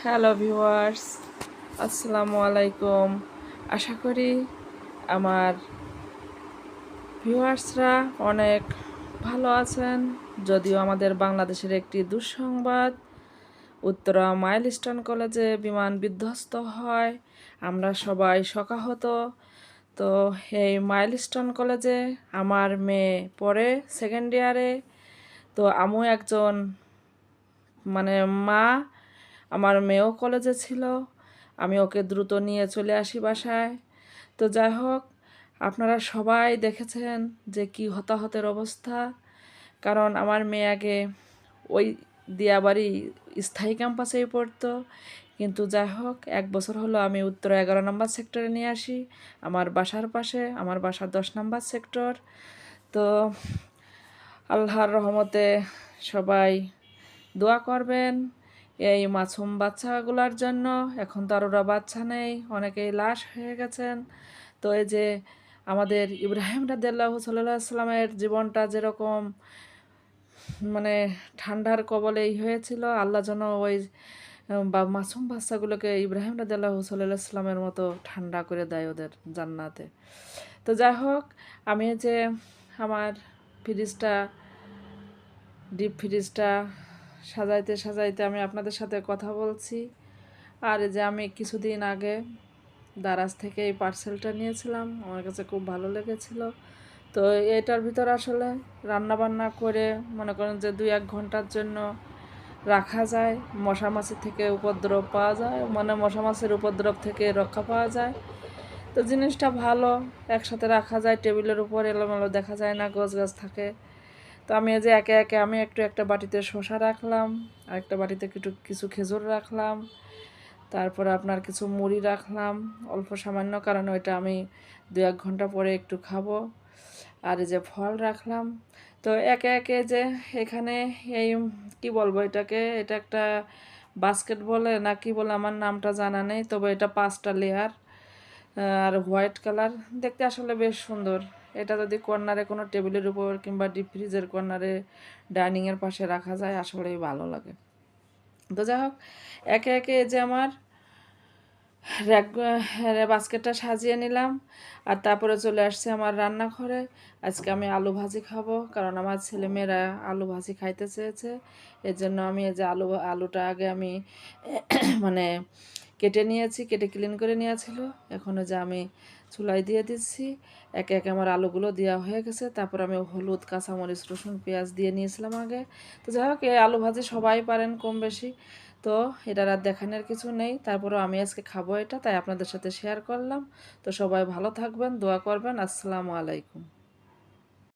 Hello viewers, আসসালামু আলাইকুম। আশা করি আমার ভিউয়ার্সরা অনেক ভালো আছেন। যদিও আমাদের বাংলাদেশের একটি দুঃসংবাদ, উত্তরা মাইলস্টোন কলেজে বিমান বিধ্বস্ত হয়, আমরা সবাই শোকাহত। তো এই মাইলস্টোন কলেজে আমার মেয়ে পড়ে সেকেন্ড ইয়ারে। তো আমিও একজন মা, আমার মেয়েও কলেজে ছিল। আমি ওকে দ্রুত নিয়ে চলে আসি বাসায়। তো যাই হোক, আপনারা সবাই দেখেছেন যে কি হতাহতের অবস্থা। কারণ আমার মেয়ে আগে ওই দিয়াবাড়ি স্থায়ী ক্যাম্পাসেই পড়তো, কিন্তু যাই হোক 1 বছর হলো আমি উত্তর 11 নম্বর সেক্টরে নিয়ে আসি, আমার বাসার পাশে। আমার বাসার 10 নম্বর সেক্টর। তো আল্লাহর রহমতে সবাই দোয়া করবেন এই মাসুম বাচ্চাগুলোর জন্য। এখন তো আর ওরা বাচ্চা নেই, অনেকেই লাশ হয়ে গেছেন। তো এই যে আমাদের ইব্রাহিম রাদিয়াল্লাহু সাল্লাল্লাহু আলাইহি সাল্লামের জীবনটা যেরকম ঠান্ডার কবলেই হয়েছিল, আল্লাহ যেন ওই বা মাসুম বাচ্চাগুলোকে ইব্রাহিম রাদিয়াল্লাহু সাল্লাল্লাহু আলাইহি সাল্লামের মতো ঠান্ডা করে দেয় ওদের জান্নাতে। তো যাই হোক, আমি যে আমার ফ্রিজটা, ডিপ ফ্রিজটা সাজাইতে সাজাইতে আমি আপনাদের সাথে কথা বলছি। আর এই যে আমি কিছুদিন আগে দারাজ থেকে এই পার্সেলটা নিয়েছিলাম, আমার কাছে খুব ভালো লেগেছিল। তো এটার ভিতর আসলে রান্না বান্না করে মনে করেন যে 2-1 ঘন্টার জন্য রাখা যায়, মশা মাছি থেকে উপদ্রব পাওয়া যায়, মশা মাছির উপদ্রব থেকে রক্ষা পাওয়া যায়। তো জিনিসটা ভালো, একসাথে রাখা যায়, টেবিলের উপর এলোমেলো দেখা যায় না, গাছ থাকে। তো আমি এই যে একে একে আমি একটা বাটিতে শসা রাখলাম, আর একটা বাটিতে কিছু খেজুর রাখলাম, তারপরে আপনার কিছু মুড়ি রাখলাম অল্প সামান্য, কারণ ওইটা আমি 2-1 ঘন্টা পরে একটু খাবো। আর এই যে ফল রাখলাম। তো একে একে যে এখানে এই কি বলবো এটাকে, এটা একটা বাস্কেট বলে না কি বলে, আমার নামটা জানা নেই, তবে এটা 5টা লেয়ার আর হোয়াইট কালার, দেখতে আসলে বেশ সুন্দর। এটা যদি কর্নারে কোনো টেবিলের উপর কিংবা ডিপ ফ্রিজের কর্নারে ডাইনিংয়ের পাশে রাখা যায়, আসলেই ভালো লাগে। তো যাই হোক, একে একে যে আমার র্যাক বাস্কেটটা সাজিয়ে নিলাম, আর তারপরে চলে আসছে আমার রান্নাঘরে। আজকে আমি আলু ভাজি খাবো, কারণ আমার ছেলেমেয়েরা আলু ভাজি খাইতে চেয়েছে। এর জন্য আমি এই যে আলুটা আগে আমি মানে কেটে নিয়েছি, কেটে ক্লিন করে নিয়েছিল। এখন যে আমি চুলায় দিয়ে দিচ্ছি, একে একে আমার আলুগুলো দেওয়া হয়ে গেছে। তারপর আমি হলুদ, কাঁচামরিচ, রসুন, পেঁয়াজ দিয়ে নিয়েছিলাম আগে। তো যাই হোক, এই আলু ভাজি সবাই পারেন কম বেশি, তো এটা আর দেখানোর কিছু নেই। তারপরেও আমি আজকে খাবো এটা, তাই আপনাদের সাথে শেয়ার করলাম। তো সবাই ভালো থাকবেন, দোয়া করবেন। আসসালামু আলাইকুম।